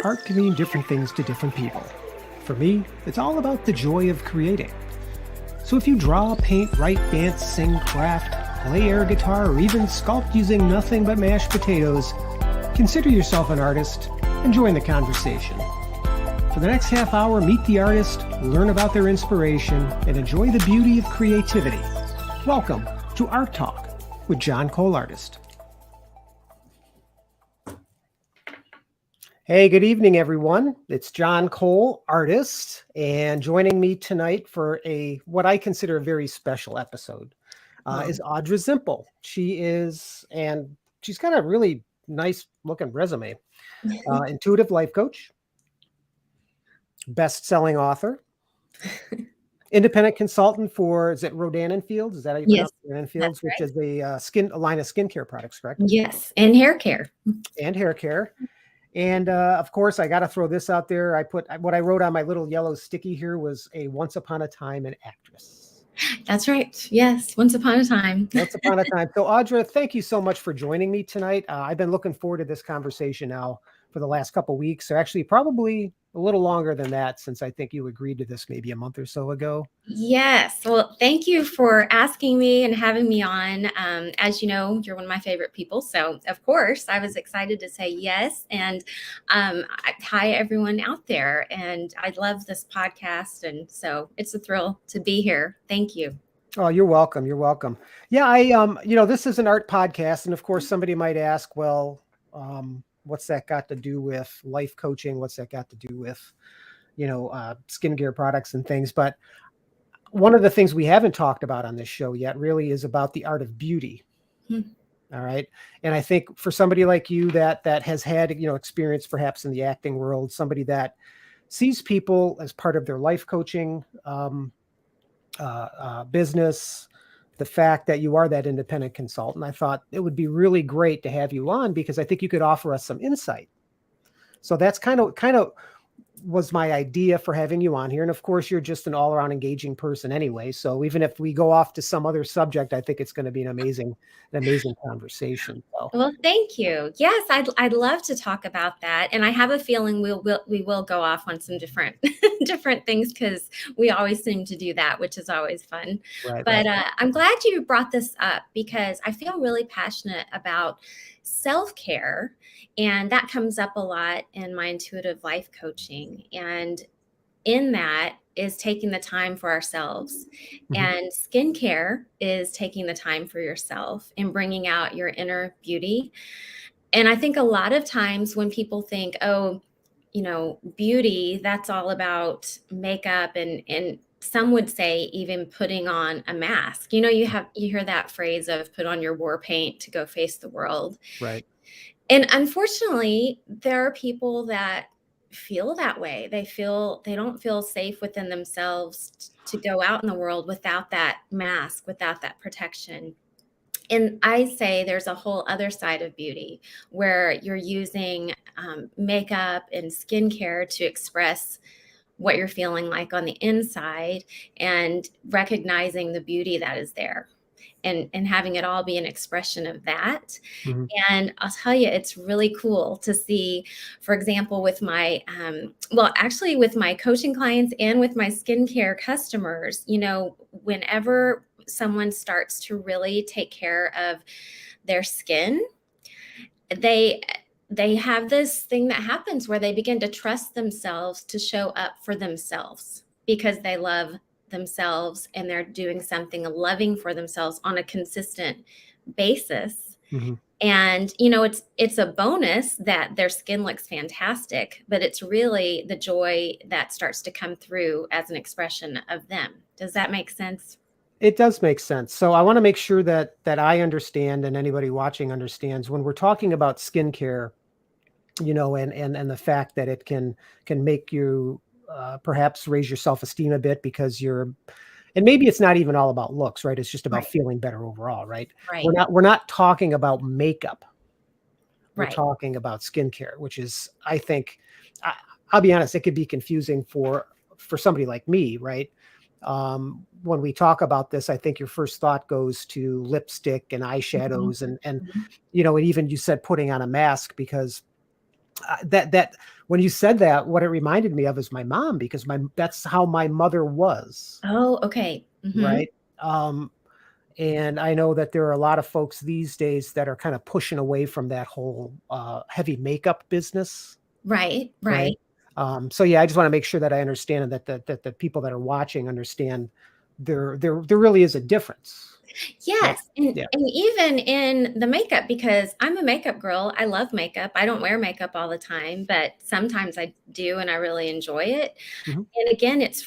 Art can mean different things to different people. For me, it's all about the joy of creating. So if you draw, paint, write, dance, sing, craft, play air guitar, or even sculpt using nothing but mashed potatoes, consider yourself an artist and join the conversation. For the next half hour, meet the artist, learn about their inspiration, and enjoy the beauty of creativity. Welcome to Art Talk with John Cole, artist. Hey, good evening, everyone. It's John Cole, artist, and joining me tonight for what I consider a very special episode is Audra Zimpel. She's got a really nice looking resume. Intuitive life coach, best-selling author, independent consultant for, is it Rodan & Fields? Is that how you pronounce it? Rodan & Fields, which is a line of skincare products, correct? Yes, and hair care. And hair care. And of course, I got to throw this out there. What I wrote on my little yellow sticky here was a once upon a time an actress. That's right. Yes, once upon a time. Once upon a time. So Audra, thank you so much for joining me tonight. I've been looking forward to this conversation now for the last couple of weeks, or actually probably a little longer than that, since I think you agreed to this maybe a month or so ago. Yes. Well, thank you for asking me and having me on. As you know, you're one of my favorite people. So of course I was excited to say yes. And hi, everyone out there. And I love this podcast. And so it's a thrill to be here. Thank you. Oh, you're welcome. You're welcome. Yeah. This is an art podcast. And of course somebody might ask, well, what's that got to do with life coaching? What's that got to do with, skincare products and things? But one of the things we haven't talked about on this show yet really is about the art of beauty. All right. And I think for somebody like you that has had, experience perhaps in the acting world, somebody that sees people as part of their life coaching business, the fact that you are that independent consultant, I thought it would be really great to have you on because I think you could offer us some insight. So that's kind of was my idea for having you on here. And of course, you're just an all around engaging person anyway. So even if we go off to some other subject, I think it's going to be an amazing conversation. So. Well, thank you. Yes, I'd love to talk about that. And I have a feeling we will go off on some different things because we always seem to do that, which is always fun. Right, but I'm glad you brought this up because I feel really passionate about self-care. And that comes up a lot in my intuitive life coaching. And in that is taking the time for ourselves. Mm-hmm. And skincare is taking the time for yourself and bringing out your inner beauty. And I think a lot of times when people think, oh, beauty, that's all about makeup and some would say even putting on a mask. You hear that phrase of put on your war paint to go face the world. Right. And unfortunately, there are people that feel that way. They don't feel safe within themselves to go out in the world without that mask, without that protection. And I say there's a whole other side of beauty where you're using makeup and skincare to express what you're feeling like on the inside and recognizing the beauty that is there. And having it all be an expression of that. Mm-hmm. And I'll tell you, it's really cool to see, for example, with my, with my coaching clients and with my skincare customers, whenever someone starts to really take care of their skin, they have this thing that happens where they begin to trust themselves to show up for themselves because they love themselves and they're doing something loving for themselves on a consistent basis. Mm-hmm. And, it's a bonus that their skin looks fantastic, but it's really the joy that starts to come through as an expression of them. Does that make sense? It does make sense. So I want to make sure that I understand and anybody watching understands when we're talking about skincare, and the fact that it can make you perhaps raise your self-esteem a bit because and maybe it's not even all about looks, right? It's just about feeling better overall, right? Right. We're not talking about makeup. We're right. talking about skincare, which is, I think, I'll be honest, it could be confusing for somebody like me, right? When we talk about this, I think your first thought goes to lipstick and eyeshadows mm-hmm. and, and even you said putting on a mask because that when you said that, what it reminded me of is my mom, because that's how my mother was, Oh, okay. right? Um, and I know that there are a lot of folks these days that are kind of pushing away from that whole heavy makeup business, Right, right? right. So yeah, I just want to make sure that I understand, and that the people that are watching understand there really is a difference, right? Yes, and Yeah. even in the makeup, because I'm a makeup girl, I love makeup. I don't wear makeup all the time, but sometimes I do, and I really enjoy it. Mhm. And again, it's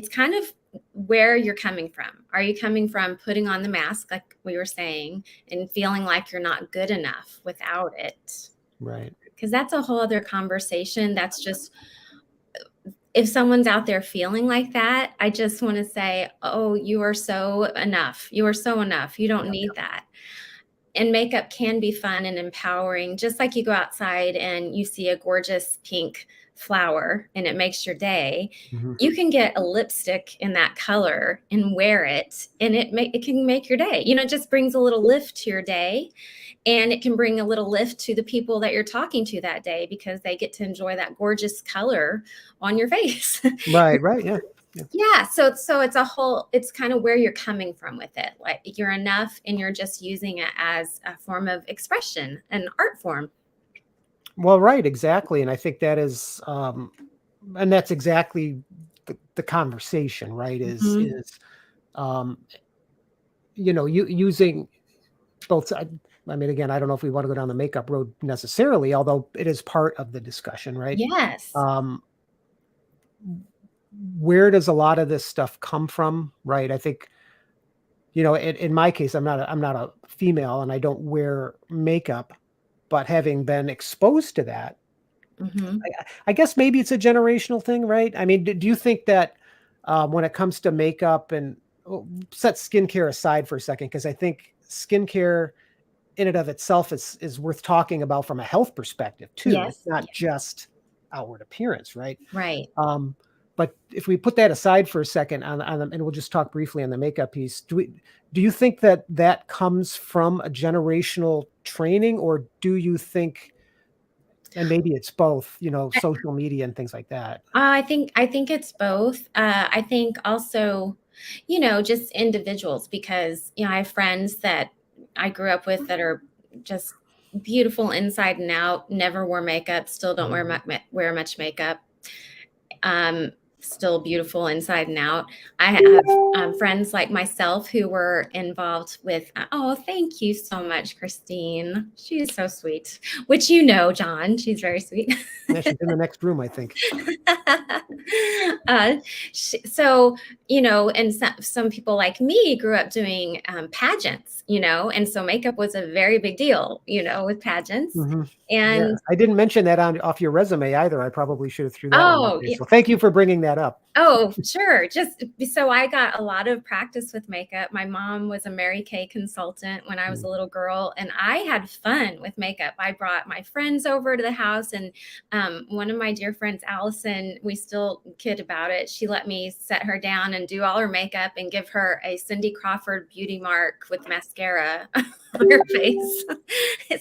kind of where you're coming from. Are you coming from putting on the mask, like we were saying, and feeling like you're not good enough without it? Right. Because that's a whole other conversation. That's just, if someone's out there feeling like that, I just want to say, oh, you are so enough. You are so enough. You don't need that. And makeup can be fun and empowering, just like you go outside and you see a gorgeous pink flower and it makes your day. Mhm. You can get a lipstick in that color and wear it, and it can make your day. It just brings a little lift to your day, and it can bring a little lift to the people that you're talking to that day, because they get to enjoy that gorgeous color on your face. Right. Right. Yeah. Yeah. Yeah, so it's kind of where you're coming from with it. Like, you're enough, and you're just using it as a form of expression, an art form. Well, right, exactly, and I think that is, and that's exactly the conversation, right? Mhm. Um, using both. I mean, again, I don't know if we want to go down the makeup road necessarily, although it is part of the discussion, right? Yes. Um, where does a lot of this stuff come from, right? I think, in my case, I'm not a female, and I don't wear makeup, but having been exposed to that, Mhm. I guess maybe it's a generational thing, right? I mean, do you think that when it comes to makeup and, set skincare aside for a second, because I think skincare in and of itself is worth talking about from a health perspective too. It's Yes. not Yeah. just outward appearance, right? Right. Um, but if we put that aside for a second, and we'll just talk briefly on the makeup piece, do you think that that comes from a generational training, or do you think, and maybe it's both, social media and things like that? I think it's both. I think also, just individuals, because I have friends that I grew up with that are just beautiful inside and out, never wore makeup, still don't wear much makeup. um, Still beautiful inside and out. I have friends like myself who were involved with, oh, thank you so much, Christine. She is so sweet, which John, she's very sweet. Yeah, she's in the next room, I think. uh, so, and some people like me grew up doing pageants, and so makeup was a very big deal, with pageants. Mhm. Yeah, And I didn't mention that off your resume either. I probably should have threw that one out oh, there. So thank you for bringing that up. oh, sure. Just so I got a lot of practice with makeup. My mom was a Mary Kay consultant when I was Mm. a little girl, and I had fun with makeup. I brought my friends over to the house, and one of my dear friends, Allison, we still kid about it. She let me set her down and do all her makeup and give her a Cindy Crawford beauty mark with mascara on her face.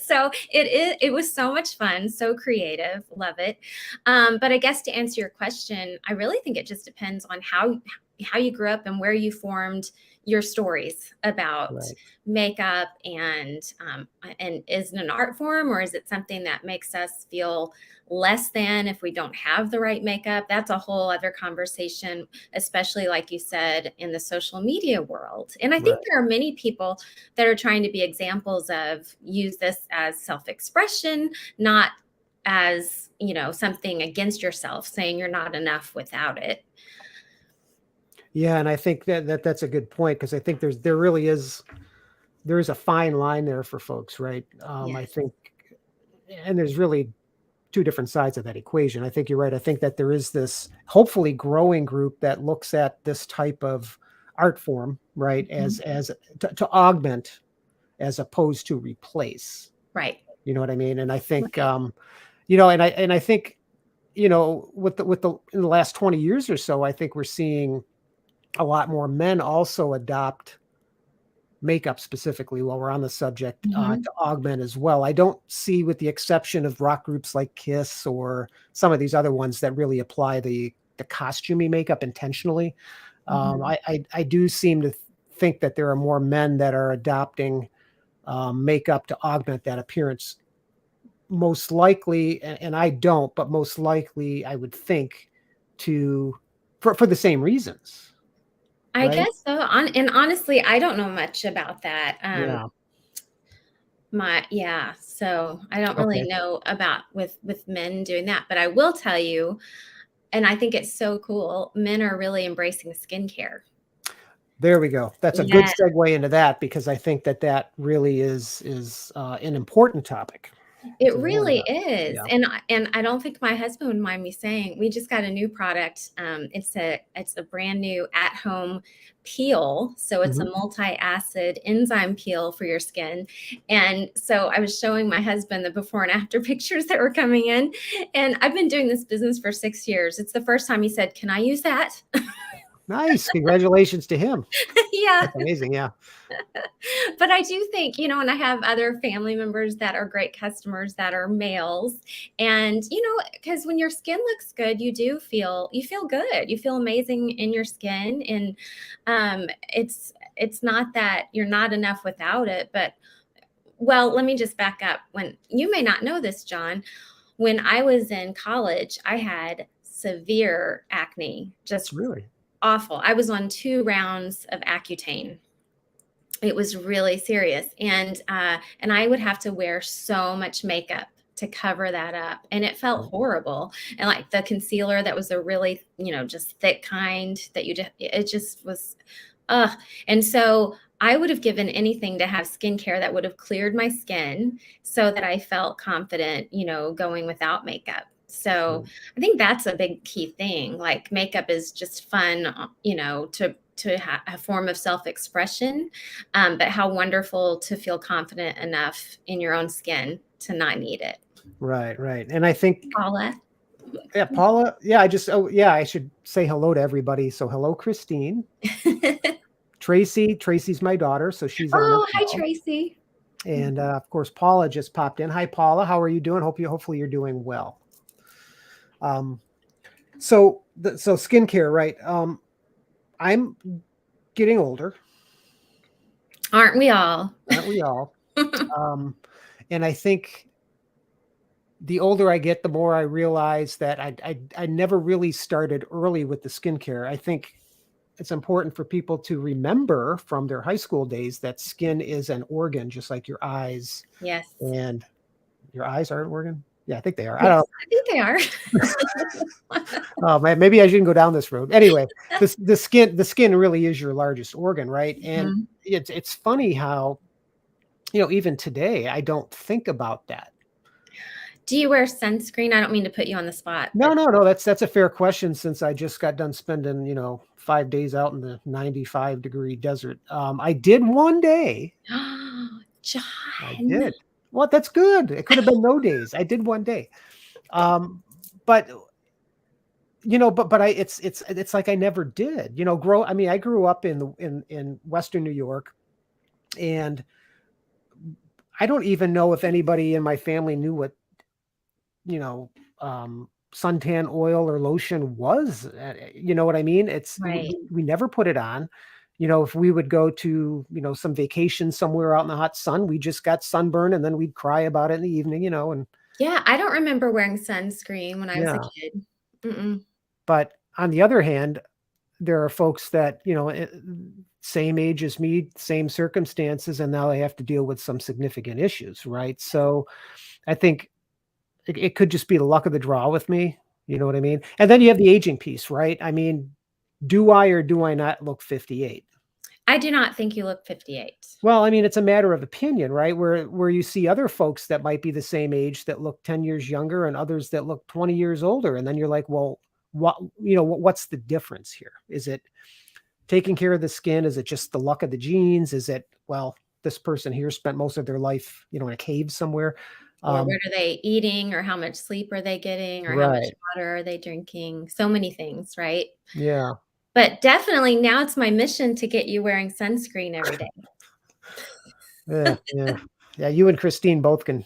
So it was so much fun, so creative, love it. But I guess to answer your question, I really think it just depends on how you grew up and where you formed your stories about Right. makeup, and is it an art form, or is it something that makes us feel less than if we don't have the right makeup? That's a whole other conversation, especially like you said, in the social media world. And I think Right. there are many people that are trying to be examples of use this as self-expression, not as something against yourself, saying you're not enough without it. Yeah, and I think that's a good point, because I think there is a fine line there for folks, right? I Yes. think, and there's really two different sides of that equation. I think you're right. I think that there is this hopefully growing group that looks at this type of art form, right, Mhm. as to augment as opposed to replace. Right. You know what I mean? And I think, Right. and I think, with the in the last 20 years or so, I think we're seeing a lot more men also adopt makeup specifically, while we're on the subject, Mhm. to augment as well. I don't see, with the exception of rock groups like Kiss or some of these other ones that really apply the costumey makeup intentionally. Mhm. I do seem to think that there are more men that are adopting makeup to augment that appearance. Most likely, and I don't, but most likely I would think to for the same reasons, I right? guess so, and honestly, I don't know much about that, Yeah. yeah, so I don't really Okay. know about with men doing that, but I will tell you, and I think it's so cool, men are really embracing skincare. There we go. That's a good Yeah. segue into that, because I think that that really is an important topic. It It really really is. is, Yeah. and I don't think my husband would mind me saying, we just got a new product, it's a brand new at-home peel, so it's a Mhm. multi-acid enzyme peel for your skin, and so I was showing my husband the before and after pictures that were coming in, and I've been doing this business for 6 years. It's the first time he said, "Can I use that?" Nice. Congratulations to him. Yeah. That's amazing. Yeah. But I do think, and I have other family members that are great customers that are males. And, because when your skin looks good, you feel good. You feel amazing in your skin. And it's not that you're not enough without it, but well, let me just back up. When you may not know this, John, when I was in college, I had severe acne, just Really. awful. I was on 2 rounds of Accutane. It was really serious, and I would have to wear so much makeup to cover that up, and it felt horrible. And like the concealer that was a really, just thick kind that it just was, ugh. And so I would have given anything to have skincare that would have cleared my skin so that I felt confident, going without makeup. So Right. I think that's a big key thing. Like makeup is just fun, to a form of self-expression, but how wonderful to feel confident enough in your own skin to not need it. Right. Right. And I think, Paula. yeah, Paula. Yeah. Yeah, I should say hello to everybody. So hello, Christine. Tracy. Tracy's my daughter, so she's on as Oh, hi, well. Tracy. And of course, Paula just popped in. Hi, Paula. How are you doing? Hopefully you're doing well. Um, so skincare, right? I'm getting older, Aren't we all? aren't we all? Um, and I think the older I get, the more I realize that I never really started early with the skincare. I think it's important for people to remember from their high school days that skin is an organ, just like your eyes. Yes. And your eyes are an organ. Yeah, I think they are. I Yes, don't I think they are. know. Oh man, maybe I shouldn't go down this road. Anyway, the skin really is your largest organ, right? And Mhm. it's funny how, even today I don't think about that. Do you wear sunscreen? I don't mean to put you on the spot, No, but no, no. That's a fair question, since I just got done spending, 5 days out in the 95-degree desert. I did one day. I John. did. Well, that's good. It could have been no days. I did one day. But but it's like I never did. I mean, I grew up in Western New York, and I don't even know if anybody in my family knew what you know, suntan oil or lotion was. You know what I mean? Right. We never put it on. If we would go to, some vacation somewhere out in the hot sun, we just got sunburn, and then we'd cry about it in the evening, and Yeah, I don't remember wearing sunscreen when I was a yeah. kid. Mm-mm. But on the other hand, there are folks that, same age as me, same circumstances, and now they have to deal with some significant issues, right? So I think it could just be the luck of the draw with me. You know what I mean? And then you have the aging piece, right? I mean, do I or do I not look 58? I do not think you look 58. Well, I mean, it's a matter of opinion, right? Where you see other folks that might be the same age that look 10 years younger, and others that look 20 years older. And then you're like, well, what's the difference here? Is it taking care of the skin? Is it just the luck of the genes? Is it, well, this person here spent most of their life, in a cave somewhere? Or Um, what are they eating, or how much sleep are they getting, or how much right. water are they drinking? So many things, right? Yeah. But definitely now it's my mission to get you wearing sunscreen every day. Yeah. You and Christine both can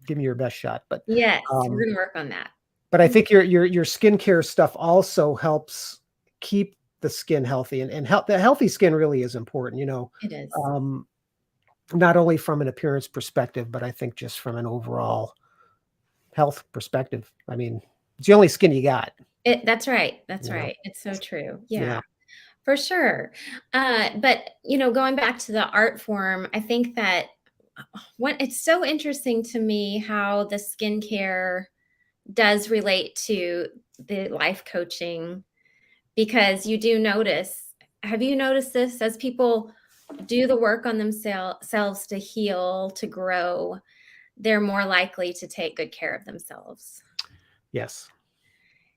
give me your best shot, Yes, we're um, going to work on that. but I think your skincare stuff also helps keep the skin healthy, and the healthy skin really is important, It is. um, not only from an appearance perspective, but I think just from an overall health perspective. I mean, it's the only skin you got. That's right. That's You know? right. It's so true. Yeah. Yeah, for sure. But, going back to the art form, I think that it's so interesting to me how the skincare does relate to the life coaching, because you do notice. Have you noticed this? As people do the work on themselves to heal, to grow, they're more likely to take good care of themselves. Yes.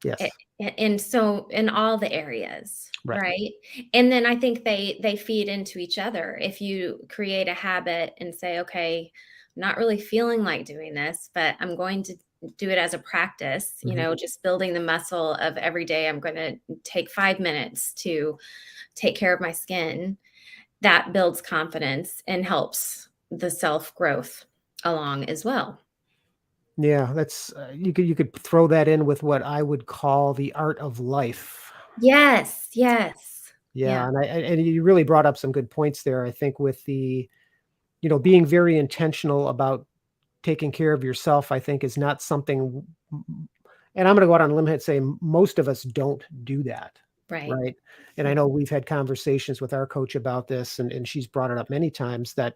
A- Yes. and so in all the areas, Right. right? And then I think they feed into each other. If you create a habit and say, okay, I'm not really feeling like doing this, but I'm going to do it as a practice, Mhm. just building the muscle of every day I'm going to take 5 minutes to take care of my skin. That builds confidence and helps the self growth along as well. Yeah, that's you could throw that in with what I would call the art of life. Yes, yes. Yeah, Yeah, and you really brought up some good points there. I think with the, being very intentional about taking care of yourself, I think is not something, and I'm going to go out on a limb and say most of us don't do that, right. right? And I Right. know we've had conversations with our coach about this, and she's brought it up many times that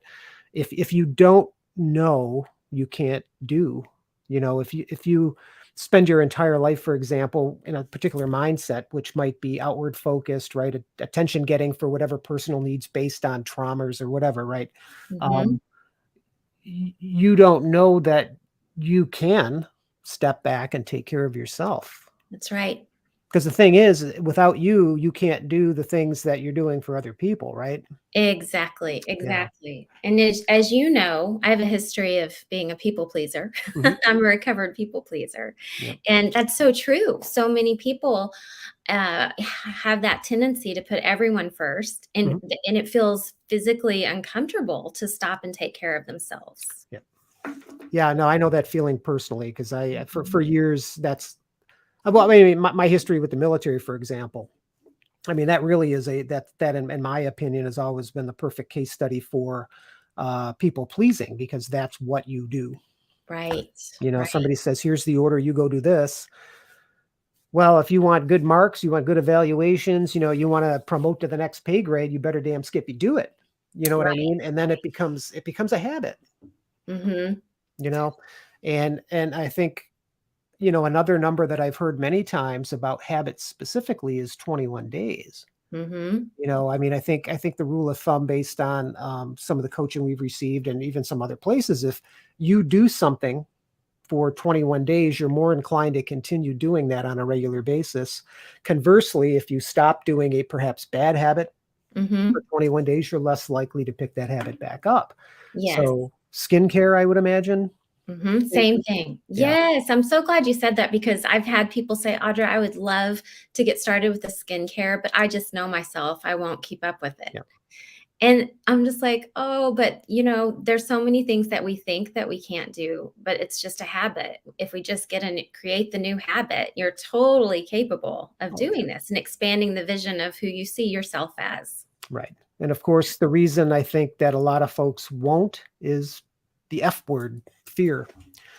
if you don't know, you can't do. If you spend your entire life, for example, in a particular mindset, which might be outward focused, right? Attention getting for whatever personal needs based on traumas or whatever, right? Mhm. Um, you don't know that you can step back and take care of yourself. That's right. Because the thing is, without you, you can't do the things that you're doing for other people, right? Exactly, Yeah. exactly. And as you know, I have a history of being a people pleaser. Mhm. I'm a recovered people pleaser. Yep. And that's so true. So many people have that tendency to put everyone first, and Mhm. and it feels physically uncomfortable to stop and take care of themselves. Yep. Yeah, no, I know that feeling personally because for Mhm. years that's well, I mean, my history with the military, for example. I mean, that really is that in my opinion has always been the perfect case study for people pleasing because that's what you do. Right, right. Somebody says, "Here's the order, you go do this." Well, if you want good marks, you want good evaluations, you want to promote to the next pay grade, you better damn skippy do it. You know what I Right, mean? And then it becomes a habit, right. Mhm. you know? And I think, another number that I've heard many times about habits specifically is 21 days. Mhm. I mean, I think the rule of thumb based on some of the coaching we've received and even some other places, if you do something for 21 days, you're more inclined to continue doing that on a regular basis. Conversely, if you stop doing a perhaps bad habit for Mhm. 21 days, you're less likely to pick that habit back up. Yes. So, skincare, I would imagine. Mhm, it- same thing. yeah. Yes, I'm so glad you said that, because I've had people say, "Audra, I would love to get started with the skincare, but I just know myself, I won't keep up with it." Yeah. And I'm just like, "Oh, but, there's so many things that we think that we can't do, but it's just a habit. If we just create the new habit, you're totally capable of Oh, doing this and expanding the vision of who you see yourself as." right. And of course, the reason I think that a lot of folks won't is the F word, fear.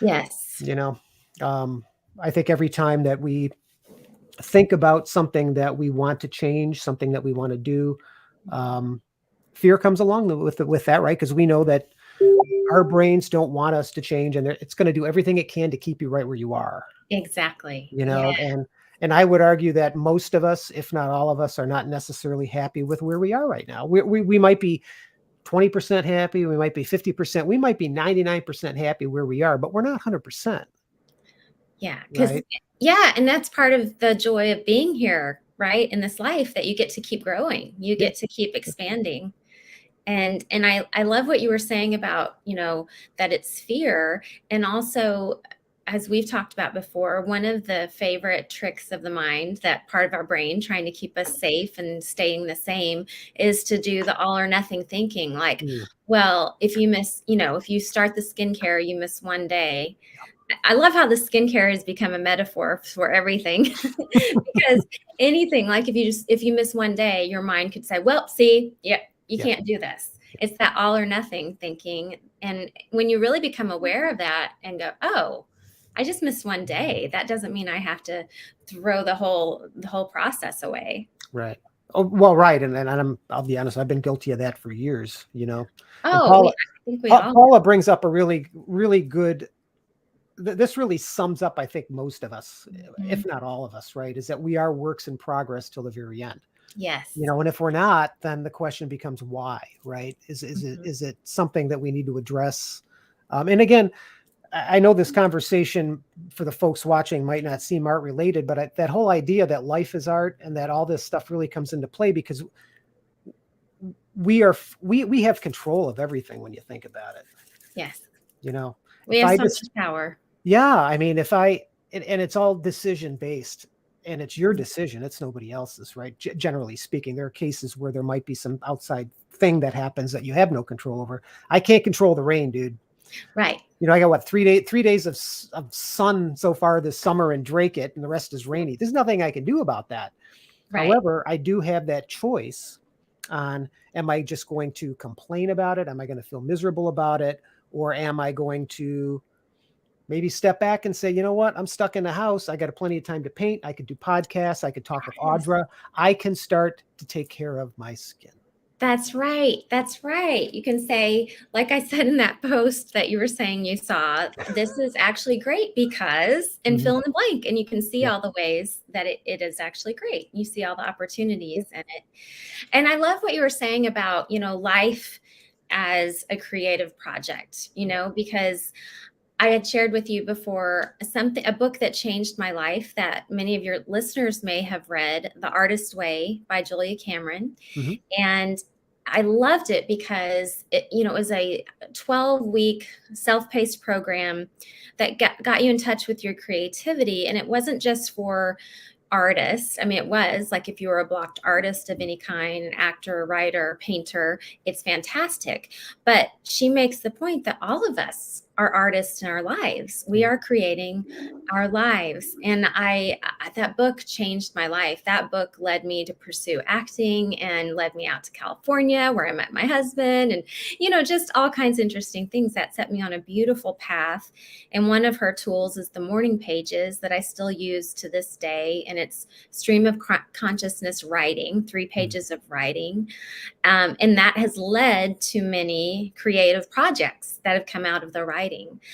Yes. You know, um, I think every time that we think about something that we want to change, something that we want to do, um, fear comes along with that, right? Because we know that our brains don't want us to change, and it's going to do everything it can to keep you right where you are. Exactly. You Yeah. know, and I would argue that most of us, if not all of us, are not necessarily happy with where we are right now. We might be 20% happy, we might be 50%, we might be 99% happy where we are, but we're not 100%, Yeah, because right? yeah, and that's part of the joy of being here, right, in this life, that you get to keep growing, you Yeah. get to keep expanding. And I love what you were saying about, that it's fear, and also as we've talked about before, one of the favorite tricks of the mind, that part of our brain trying to keep us safe and staying the same, is to do the all or nothing thinking. Like, Mm. well, if you miss, if you start the skincare, you miss one day. I love how the skincare has become a metaphor for everything because anything, like if you miss one day, your mind could say, well, see, yeah, you Yeah. can't do this. It's that all or nothing thinking. And when you really become aware of that and go, oh, I just missed one day, that doesn't mean I have to throw the whole process away. Right. Oh, well, right. And I'll be honest, I've been guilty of that for years, and Oh, I think we all. Paula brings up a really, really good, this really sums up, I think, most of us, if not all of us, right, is that we are works in progress till the very end. Yes. And if we're not, then the question becomes why, right? Is it something that we need to address? And again, I know this conversation for the folks watching might not seem art related, but that whole idea that life is art and that all this stuff really comes into play because we have control of everything when you think about it. Yes. We have so much power. Yeah. I mean, and it's all decision based and it's your decision. It's nobody else's, right? Generally speaking, there are cases where there might be some outside thing that happens that you have no control over. I can't control the rain, dude. Right. I got 3 days of sun so far this summer in Drake-it, and the rest is rainy. There's nothing I can do about that. Right. However, I do have that choice on, am I just going to complain about it? Am I going to feel miserable about it? Or am I going to maybe step back and say, you know what? I'm stuck in the house. I got plenty of time to paint. I could do podcasts. I could talk with Audra. I can start to take care of my skin. That's right. That's right. You can say, like I said in that post that you were saying you saw, this is actually great because, and fill in the blank, and you can see all the ways that it is actually great. You see all the opportunities in it. And I love what you were saying about, life as a creative project, because I had shared with you before a book that changed my life that many of your listeners may have read, The Artist's Way by Julia Cameron. And I loved it because it was a 12-week self-paced program that got you in touch with your creativity. And it wasn't just for artists. I mean, it was like if you were a blocked artist of any kind, an actor, writer, painter, it's fantastic. But she makes the point that all of us are artists in our lives. We are creating our lives. And that book changed my life. That book led me to pursue acting and led me out to California where I met my husband and, just all kinds of interesting things that set me on a beautiful path. And one of her tools is the morning pages that I still use to this day. And it's stream of consciousness writing, 3 pages of writing. And that has led to many creative projects that have come out of the writing.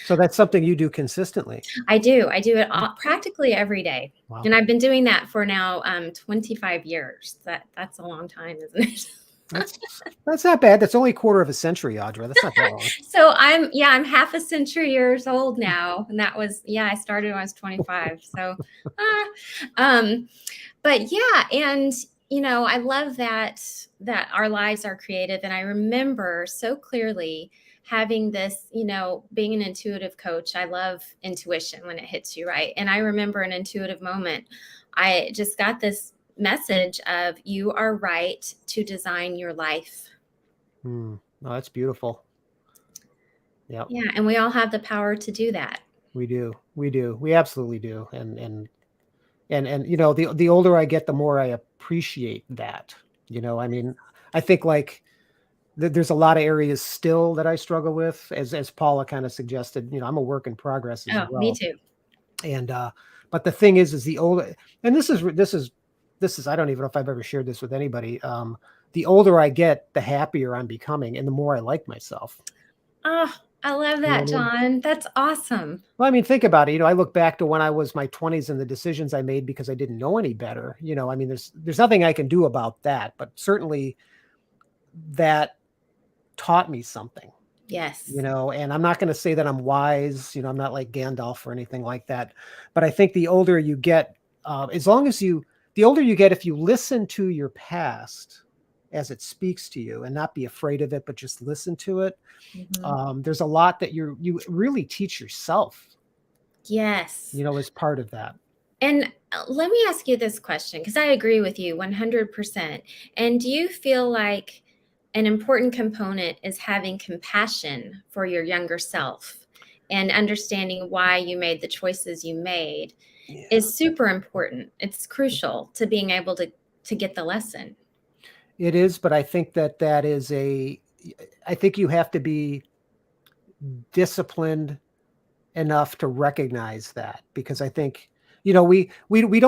So that's something you do consistently. I do it practically every day. Wow. And I've been doing that for now 25 years. That's a long time, isn't it? That's not bad. That's only a quarter of a century, Audra. That's not that long. So I'm half a century years old now. And that was, I started when I was 25. So, but yeah. And, I love that our lives are creative. And I remember so clearly having this, being an intuitive coach. I love intuition when it hits you, right? And I remember an intuitive moment. I just got this message of, you are right to design your life. Oh, that's beautiful. Yeah. Yeah. And we all have the power to do that. We do. We absolutely do. And the older I get, the more I appreciate that. I mean, I think like there's a lot of areas still that I struggle with, as Paula kind of suggested. I'm a work in progress as well. Me too. And but the thing is the older, and this is I don't even know if I've ever shared this with anybody. The older I get, the happier I'm becoming, and the more I like myself. Oh, I love that, John. That's awesome. Well, I mean, think about it. I look back to when I was my 20s and the decisions I made because I didn't know any better. I mean, there's nothing I can do about that, but certainly that taught me something. Yes. And I'm not going to say that I'm wise. I'm not like Gandalf or anything like that. But I think the older you get, the older you get, if you listen to your past as it speaks to you and not be afraid of it, but just listen to it. There's a lot that you really teach yourself Yes. is part of that. And let me ask you this question, because I agree with you 100%. And do you feel like an important component is having compassion for your younger self and understanding why you made the choices you made Yeah. is super important? It's crucial to being able to get the lesson. It is, but I think that is I think you have to be disciplined enough to recognize that, because I think, we don't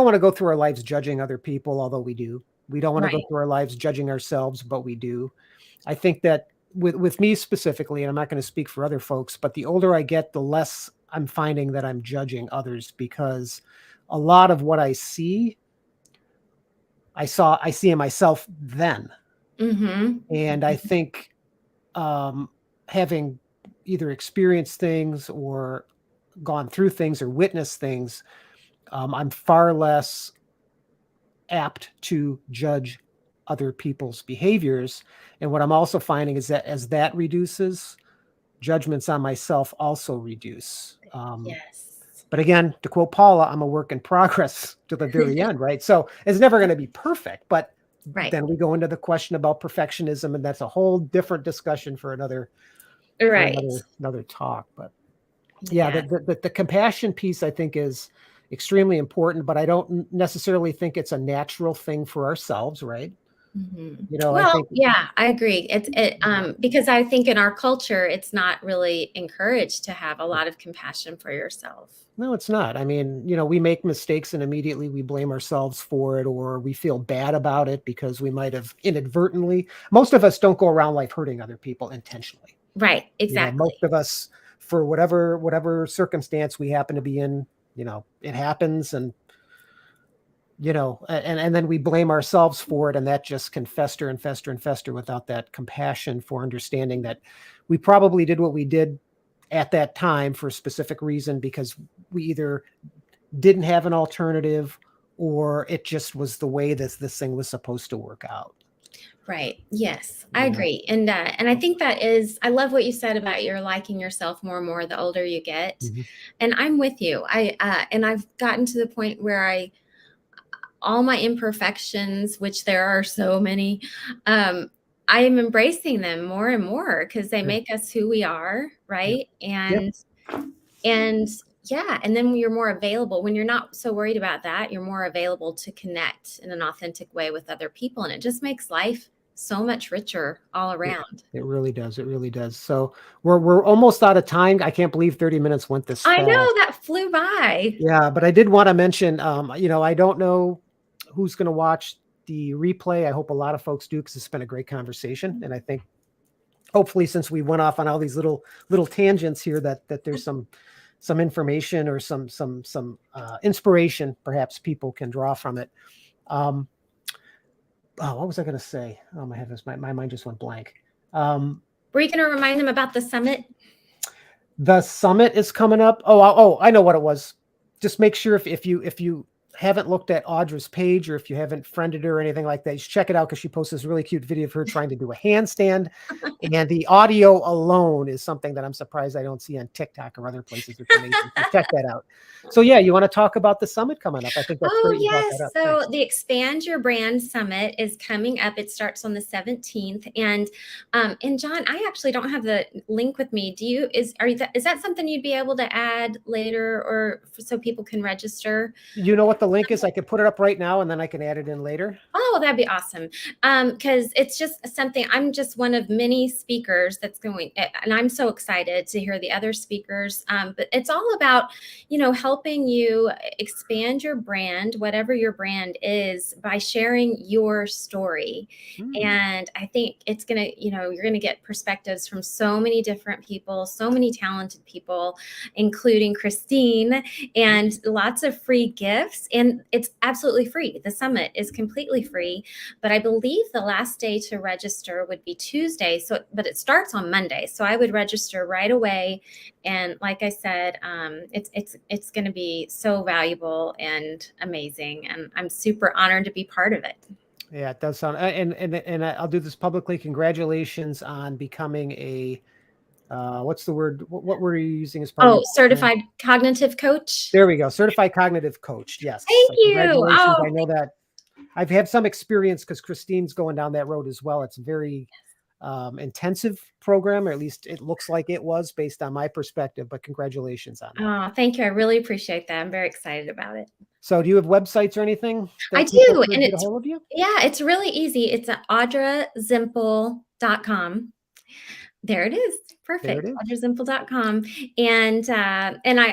want to go through our lives judging other people, although we do. We don't want to go Right. through our lives judging ourselves, but we do. I think that with me specifically, and I'm not going to speak for other folks, but the older I get, the less I'm finding that I'm judging others, because a lot of what I see, I see in myself then. Mm-hmm. And I think, having either experienced things or gone through things or witnessed things, I'm far less apt to judge other people's behaviors. And what I'm also finding is that as that reduces, judgments on myself also reduce. Yes. But again, to quote Paula, I'm a work in progress to the very end, right? So it's never going to be perfect. But Right. then we go into the question about perfectionism, and that's a whole different discussion for Right. another talk. But yeah, Yeah. the compassion piece, I think, is extremely important, but I don't necessarily think it's a natural thing for ourselves, right? Mhm. I Well, think, yeah, I agree. Because I think in our culture, it's not really encouraged to have a lot of compassion for yourself. no, it's not. I mean, we make mistakes and immediately we blame ourselves for it, or we feel bad about it because we might have inadvertently. Most of us don't go around life hurting other people intentionally. Right, Most exactly. of us, for whatever circumstance we happen to be in, it happens, and then we blame ourselves for it, and that just can fester and fester and fester without that compassion for understanding that we probably did what we did at that time for a specific reason, because we either didn't have an alternative, or it just was the way this thing was supposed to work out. Right. Yes, I you know agree. And I think that is, I love what you said about you're liking yourself more and more the older you get. Mhm. And I'm with you. And I've gotten to the point where all my imperfections, which there are so many, I am embracing them more and more because they Good. make us who we are, Yep. right? Yep. And yeah, and then you're more available when you're not so worried about that, you're more available to connect in an authentic way with other people, and it just makes life so much richer all It, around. it really does. It really does. So we're almost out of time. I can't believe 30 minutes went this I know fast. that flew by. Yeah, but I did want to mention, I don't know who's going to watch the replay. I hope a lot of folks do, because it's been a great conversation, and I think hopefully, since we went off on all these little tangents here, that there's some information or some inspiration perhaps people can draw from it. Um, oh, what was I going to say? Oh my heavens, my mind just went blank. Were you going to remind them about the summit? The summit is coming up. Oh, I know what it was. Just make sure if you haven't looked at Audra's page, or if you haven't friended her or anything like that, you should check it out, because she posts this really cute video of her trying to do a handstand. And the audio alone is something that I'm surprised I don't see on TikTok or other places. It's amazing. So check that out. So yeah, you want to talk about the summit coming up? I think that's Oh, great you brought that yes. up. So Thanks. the Expand Your Brand Summit is coming up. It starts on the 17th. And John, I actually don't have the link with me. Do you, is that something you'd be able to add later, or so people can register? You know what the link is? I could put it up right now, and then I can add it in later. Oh, that'd be awesome. Because it's just something, I'm just one of many speakers that's going, and I'm so excited to hear the other speakers. But it's all about, helping you expand your brand, whatever your brand is, by sharing your story. And I think it's going to, you're going to get perspectives from so many different people, so many talented people, including Christine, and lots of free gifts. And it's absolutely free. The summit is completely free, but I believe the last day to register would be Tuesday. But it starts on Monday. So I would register right away. And like I said, it's going to be so valuable and amazing. And I'm super honored to be part of it. Yeah, it does sound, and I'll do this publicly. Congratulations on becoming a what's the word? What word are you using as part of Oh, your certified cognitive coach. There we go. Certified cognitive coach. Yes. Thank you. Congratulations. Oh, I know that I've had some experience because Christine's going down that road as well. It's a very intensive program, or at least it looks like it was based on my perspective, but congratulations on that. thank you. I really appreciate that. I'm very excited about it. So do you have websites or anything I that people do. could And get a hold of you? it's really easy. It's audrazimpel.com. There it is. Perfect. There it is. audrazimpel.com. And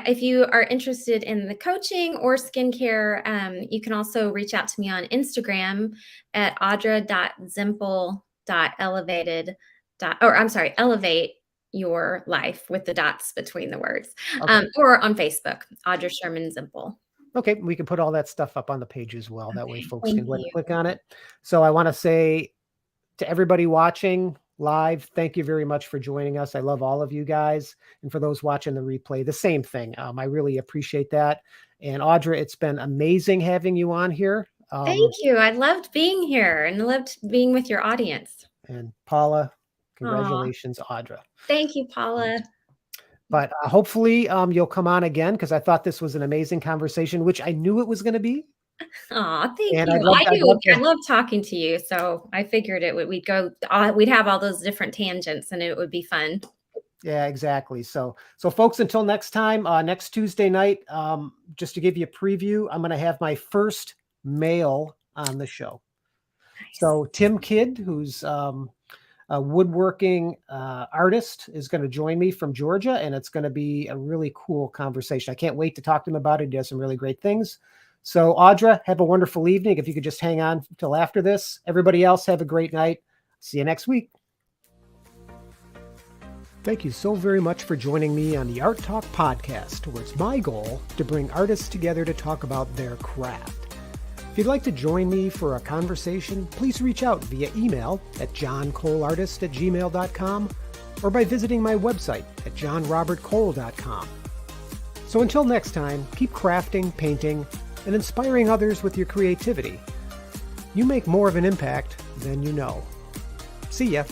if you are interested in the coaching or skincare, you can also reach out to me on Instagram at audra.zimpel.elevated. Elevate your life with the dots between the words. Okay. Or on Facebook, Audra Sherman Zimpel. Okay, we can put all that stuff up on the page as well. That way folks can go ahead and you. click on it. So I want to say to everybody watching live, thank you very much for joining us. I love all of you guys. And for those watching the replay, the same thing. I really appreciate that. And Audra, it's been amazing having you on here. Thank you. I loved being here and loved being with your audience. And Paula, congratulations, Audra. Thank you, Paula. But hopefully you'll come on again, because I thought this was an amazing conversation, which I knew it was going to be. Oh, thank And you. I love talking to you. So I figured we'd have all those different tangents and it would be fun. Yeah, exactly. So folks, until next time, next Tuesday night, just to give you a preview, I'm going to have my first male on the show. Nice. So Tim Kidd, who's a woodworking artist, is going to join me from Georgia, and it's going to be a really cool conversation. I can't wait to talk to him about it. He does some really great things. So Audra, have a wonderful evening. If you could just hang on till after this. Everybody else, have a great night. See you next week. Thank you so very much for joining me on the Art Talk podcast, where it's my goal to bring artists together to talk about their craft. If you'd like to join me for a conversation, please reach out via email at johncoleartist@gmail.com or by visiting my website at johnrobertcole.com. So until next time, keep crafting, painting, and inspiring others with your creativity. You make more of an impact than you know. See ya.